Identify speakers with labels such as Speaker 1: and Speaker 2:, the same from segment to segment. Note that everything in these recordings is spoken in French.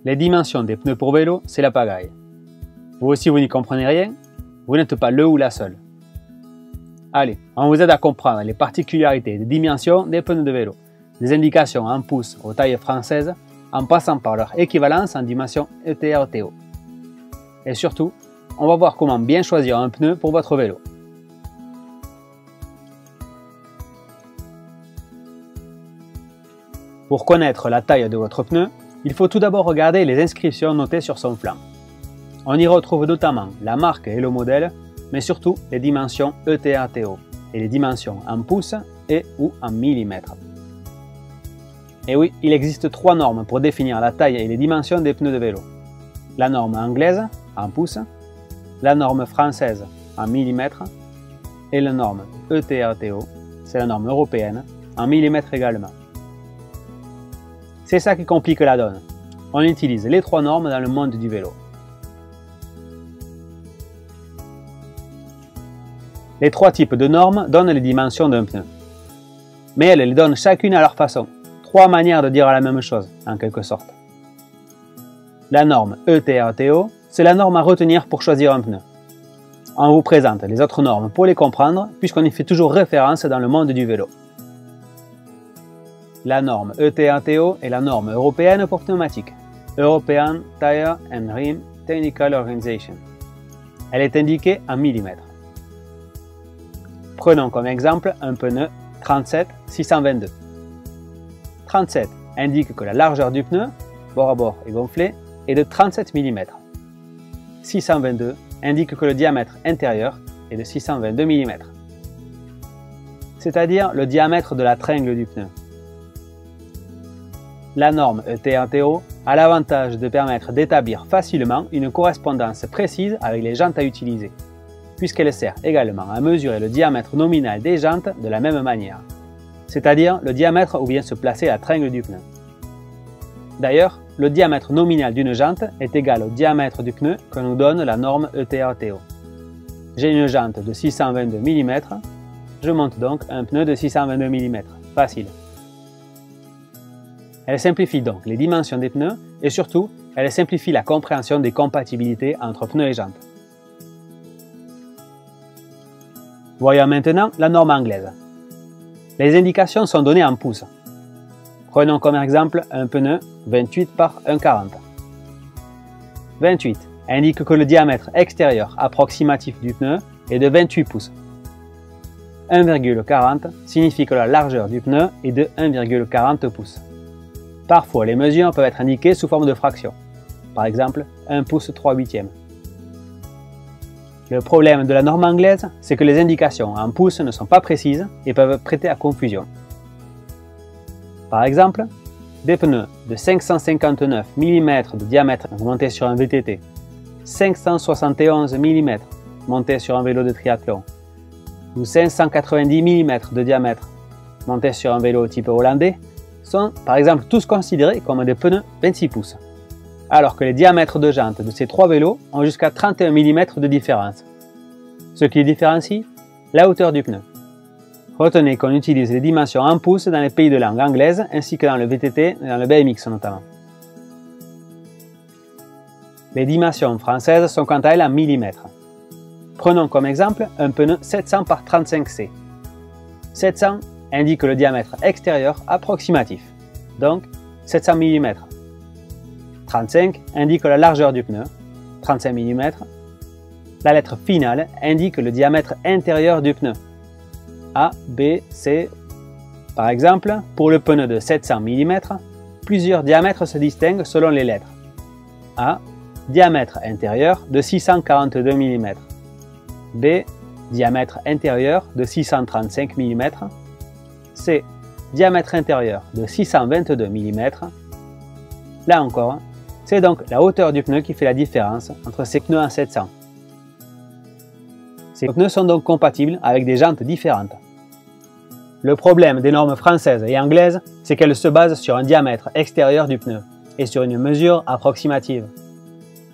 Speaker 1: Les dimensions des pneus pour vélo, c'est la pagaille. Vous aussi, vous n'y comprenez rien? Vous n'êtes pas le ou la seule. Allez, on vous aide à comprendre les particularités des dimensions des pneus de vélo, des indications en pouces aux tailles françaises, en passant par leur équivalence en dimension ETA-TO. Et surtout, on va voir comment bien choisir un pneu pour votre vélo. Pour connaître la taille de votre pneu, il faut tout d'abord regarder les inscriptions notées sur son flanc. On y retrouve notamment la marque et le modèle, mais surtout les dimensions ETA-TO et les dimensions en pouces et ou en millimètres. Et oui, il existe 3 normes pour définir la taille et les dimensions des pneus de vélo. La norme anglaise, en pouces, la norme française, en millimètres, et la norme ETA-TO, c'est la norme européenne, en millimètres également. C'est ça qui complique la donne. On utilise les 3 normes dans le monde du vélo. Les 3 types de normes donnent les dimensions d'un pneu. Mais elles les donnent chacune à leur façon. 3 manières de dire la même chose, en quelque sorte. La norme ETA-TO, c'est la norme à retenir pour choisir un pneu. On vous présente les autres normes pour les comprendre, puisqu'on y fait toujours référence dans le monde du vélo. La norme ETA-TO est la norme européenne pour pneumatiques, European Tire and Rim Technical Organization. Elle est indiquée en millimètres. Prenons comme exemple un pneu 37-622. 37 indique que la largeur du pneu, bord à bord et gonflé, est de 37 mm. 622 indique que le diamètre intérieur est de 622 mm, c'est-à-dire le diamètre de la tringle du pneu. La norme ETA-TO a l'avantage de permettre d'établir facilement une correspondance précise avec les jantes à utiliser, puisqu'elle sert également à mesurer le diamètre nominal des jantes de la même manière, c'est-à-dire le diamètre où vient se placer la tringle du pneu. D'ailleurs, le diamètre nominal d'une jante est égal au diamètre du pneu que nous donne la norme ETA-TO. J'ai une jante de 622 mm, je monte donc un pneu de 622 mm. Facile. Elle simplifie donc les dimensions des pneus et surtout, elle simplifie la compréhension des compatibilités entre pneus et jantes. Voyons maintenant la norme anglaise. Les indications sont données en pouces. Prenons comme exemple un pneu 28 par 1,40. 28 indique que le diamètre extérieur approximatif du pneu est de 28 pouces. 1,40 signifie que la largeur du pneu est de 1,40 pouces. Parfois, les mesures peuvent être indiquées sous forme de fractions. Par exemple, 1 pouce 3/8. Le problème de la norme anglaise, c'est que les indications en pouces ne sont pas précises et peuvent prêter à confusion. Par exemple, des pneus de 559 mm de diamètre montés sur un VTT, 571 mm montés sur un vélo de triathlon, ou 590 mm de diamètre montés sur un vélo type hollandais, sont par exemple tous considérés comme des pneus 26 pouces, alors que les diamètres de jantes de ces 3 vélos ont jusqu'à 31 mm de différence. Ce qui les différencie, la hauteur du pneu. Retenez qu'on utilise les dimensions en pouces dans les pays de langue anglaise ainsi que dans le VTT et dans le BMX notamment. Les dimensions françaises sont quant à elles en millimètres. Prenons comme exemple un pneu 700 par 35C. 700 indique le diamètre extérieur approximatif, donc 700 mm. 35 indique la largeur du pneu, 35 mm. La lettre finale indique le diamètre intérieur du pneu, A, B, C. Par exemple, pour le pneu de 700 mm, plusieurs diamètres se distinguent selon les lettres. A, diamètre intérieur de 642 mm. B, diamètre intérieur de 635 mm. C, diamètre intérieur de 622 mm. Là encore, c'est donc la hauteur du pneu qui fait la différence entre ces pneus en 700. Ces pneus sont donc compatibles avec des jantes différentes. Le problème des normes françaises et anglaises, c'est qu'elles se basent sur un diamètre extérieur du pneu et sur une mesure approximative.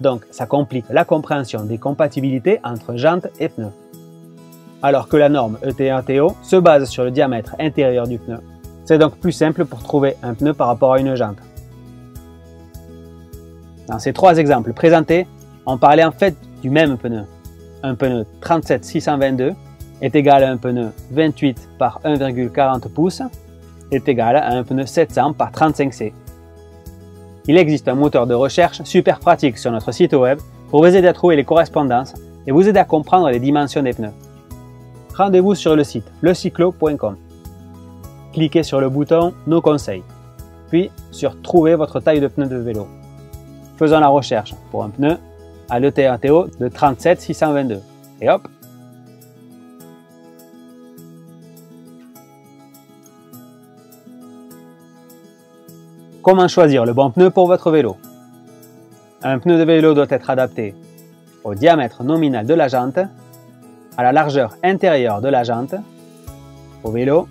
Speaker 1: Donc ça complique la compréhension des compatibilités entre jantes et pneus. Alors que la norme ETA-TO se base sur le diamètre intérieur du pneu. C'est donc plus simple pour trouver un pneu par rapport à une jante. Dans ces trois exemples présentés, on parlait en fait du même pneu. Un pneu 37-622 est égal à un pneu 28 par 1,40 pouces est égal à un pneu 700 par 35C. Il existe un moteur de recherche super pratique sur notre site web pour vous aider à trouver les correspondances et vous aider à comprendre les dimensions des pneus. Rendez-vous sur le site lecyclo.com. Cliquez sur le bouton Nos conseils, puis sur Trouver votre taille de pneu de vélo. Faisons la recherche pour un pneu à l'ETA-TO de 37-622 et hop! Comment choisir le bon pneu pour votre vélo? Un pneu de vélo doit être adapté au diamètre nominal de la jante, à la largeur intérieure de la jante, au vélo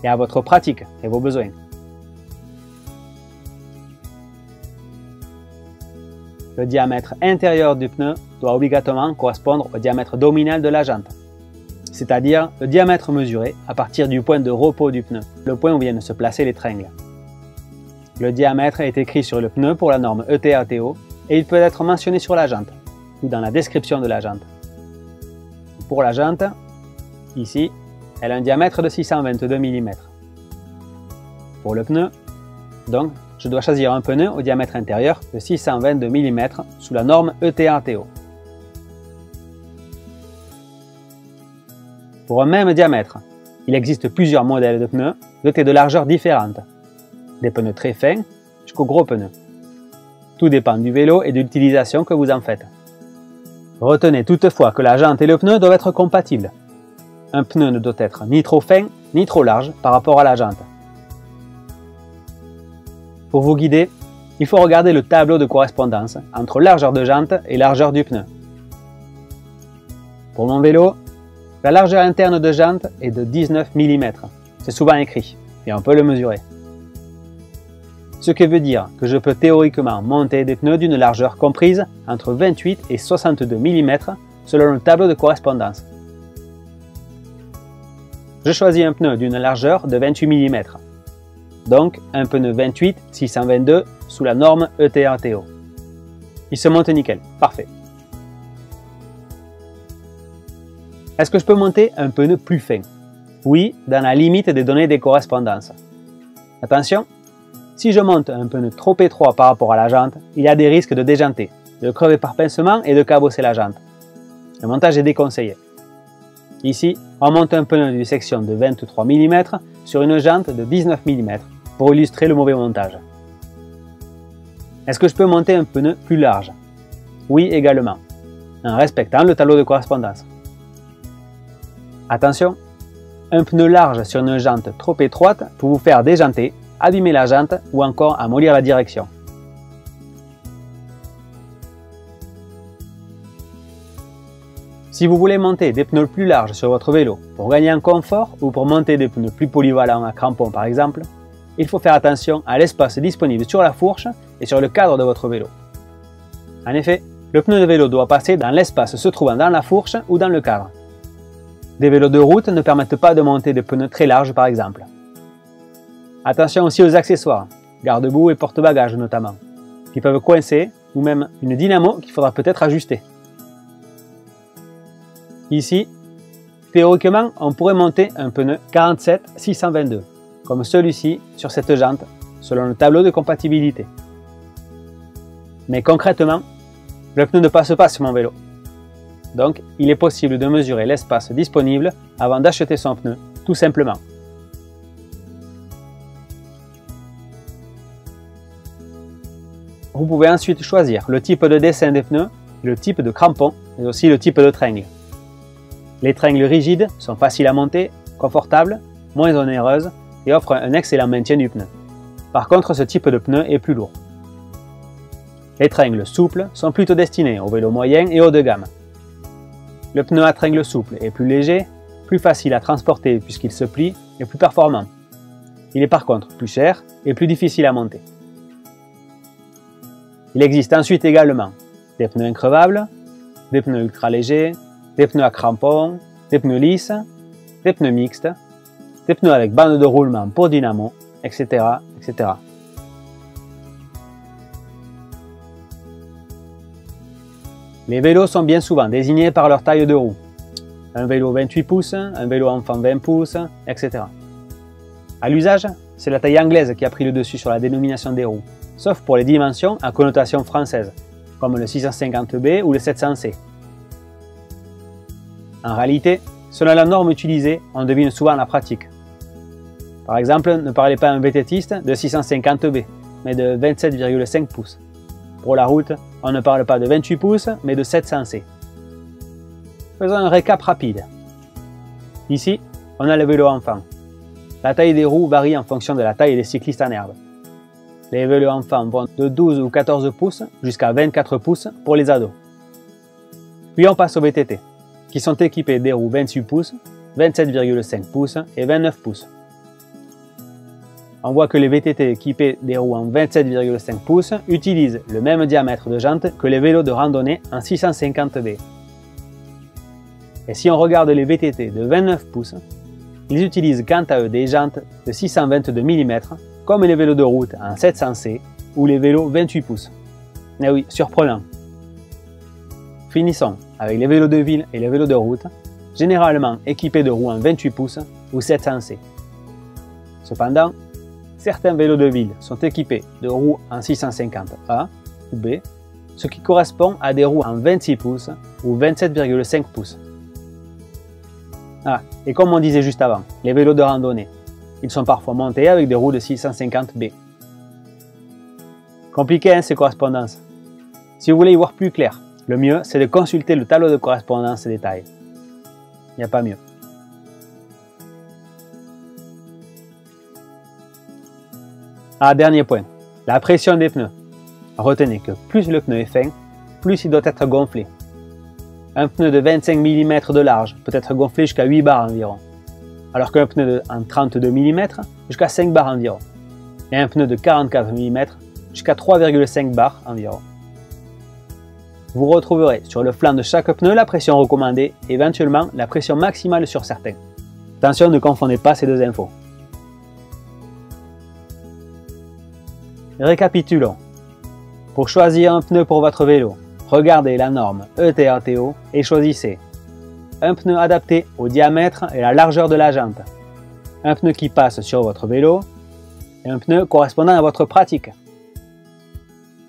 Speaker 1: et à votre pratique et vos besoins. Le diamètre intérieur du pneu doit obligatoirement correspondre au diamètre nominal de la jante, c'est-à-dire le diamètre mesuré à partir du point de repos du pneu, le point où viennent se placer les tringles. Le diamètre est écrit sur le pneu pour la norme ETA-TO et il peut être mentionné sur la jante ou dans la description de la jante. Pour la jante, ici, elle a un diamètre de 622 mm. Pour le pneu, donc, je dois choisir un pneu au diamètre intérieur de 622 mm sous la norme ETA-TO. Pour un même diamètre, il existe plusieurs modèles de pneus dotés de largeurs différentes, des pneus très fins jusqu'aux gros pneus. Tout dépend du vélo et de l'utilisation que vous en faites. Retenez toutefois que la jante et le pneu doivent être compatibles. Un pneu ne doit être ni trop fin ni trop large par rapport à la jante. Pour vous guider, il faut regarder le tableau de correspondance entre largeur de jante et largeur du pneu. Pour mon vélo, la largeur interne de jante est de 19 mm. C'est souvent écrit et on peut le mesurer. Ce qui veut dire que je peux théoriquement monter des pneus d'une largeur comprise entre 28 et 62 mm selon le tableau de correspondance. Je choisis un pneu d'une largeur de 28 mm, donc un pneu 28-622 sous la norme ETA-TO. Il se monte nickel, parfait. Est-ce que je peux monter un pneu plus fin? Oui, dans la limite des données des correspondances. Attention! Si je monte un pneu trop étroit par rapport à la jante, il y a des risques de déjanter, de crever par pincement et de cabosser la jante. Le montage est déconseillé. Ici, on monte un pneu d'une section de 23 mm sur une jante de 19 mm pour illustrer le mauvais montage. Est-ce que je peux monter un pneu plus large? Oui également, en respectant le tableau de correspondance. Attention, un pneu large sur une jante trop étroite peut vous faire déjanter, abîmer la jante ou encore amollir la direction. Si vous voulez monter des pneus plus larges sur votre vélo pour gagner en confort ou pour monter des pneus plus polyvalents à crampons par exemple, il faut faire attention à l'espace disponible sur la fourche et sur le cadre de votre vélo. En effet, le pneu de vélo doit passer dans l'espace se trouvant dans la fourche ou dans le cadre. Des vélos de route ne permettent pas de monter des pneus très larges par exemple. Attention aussi aux accessoires, garde-boue et porte-bagages notamment, qui peuvent coincer ou même une dynamo qu'il faudra peut-être ajuster. Ici, théoriquement, on pourrait monter un pneu 47-622, comme celui-ci sur cette jante, selon le tableau de compatibilité. Mais concrètement, le pneu ne passe pas sur mon vélo. Donc, il est possible de mesurer l'espace disponible avant d'acheter son pneu, tout simplement. Vous pouvez ensuite choisir le type de dessin des pneus, le type de crampon et aussi le type de tringle. Les tringles rigides sont faciles à monter, confortables, moins onéreuses et offrent un excellent maintien du pneu. Par contre, ce type de pneu est plus lourd. Les tringles souples sont plutôt destinés aux vélos moyens et haut de gamme. Le pneu à tringle souple est plus léger, plus facile à transporter puisqu'il se plie et plus performant. Il est par contre plus cher et plus difficile à monter. Il existe ensuite également des pneus increvables, des pneus ultra légers, des pneus à crampons, des pneus lisses, des pneus mixtes, des pneus avec bande de roulement pour dynamo, etc. etc. Les vélos sont bien souvent désignés par leur taille de roue. Un vélo 28 pouces, un vélo enfant 20 pouces, etc. À l'usage, c'est la taille anglaise qui a pris le dessus sur la dénomination des roues, sauf pour les dimensions à connotation française, comme le 650B ou le 700C. En réalité, selon la norme utilisée, on devine souvent la pratique. Par exemple, ne parlez pas à un VTTiste de 650B, mais de 27,5 pouces. Pour la route, on ne parle pas de 28 pouces, mais de 700C. Faisons un récap rapide. Ici, on a le vélo enfant. La taille des roues varie en fonction de la taille des cyclistes en herbe. Les vélos enfants vont de 12 ou 14 pouces jusqu'à 24 pouces pour les ados. Puis on passe aux VTT, qui sont équipés des roues 28 pouces, 27,5 pouces et 29 pouces. On voit que les VTT équipés des roues en 27,5 pouces utilisent le même diamètre de jante que les vélos de randonnée en 650B. Et si on regarde les VTT de 29 pouces, ils utilisent quant à eux des jantes de 622 mm, comme les vélos de route en 700C ou les vélos 28 pouces. Eh oui, surprenant. Finissons avec les vélos de ville et les vélos de route, généralement équipés de roues en 28 pouces ou 700C. Cependant, certains vélos de ville sont équipés de roues en 650A ou B, ce qui correspond à des roues en 26 pouces ou 27,5 pouces. Ah, et comme on disait juste avant, les vélos de randonnée, ils sont parfois montés avec des roues de 650B. Compliqué hein, ces correspondances. Si vous voulez y voir plus clair, le mieux c'est de consulter le tableau de correspondance détaillé. Il n'y a pas mieux. Ah, dernier point, la pression des pneus. Retenez que plus le pneu est fin, plus il doit être gonflé. Un pneu de 25 mm de large peut être gonflé jusqu'à 8 bars environ, alors qu'un pneu en 32 mm jusqu'à 5 bars environ, et un pneu de 44 mm jusqu'à 3,5 bars environ. Vous retrouverez sur le flanc de chaque pneu la pression recommandée et éventuellement la pression maximale sur certains. Attention, ne confondez pas ces deux infos. Récapitulons. Pour choisir un pneu pour votre vélo, regardez la norme ETATO et choisissez un pneu adapté au diamètre et la largeur de la jante, un pneu qui passe sur votre vélo et un pneu correspondant à votre pratique.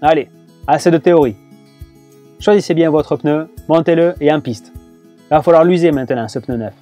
Speaker 1: Allez, assez de théorie. Choisissez bien votre pneu, montez-le et en piste. Il va falloir l'user maintenant ce pneu neuf.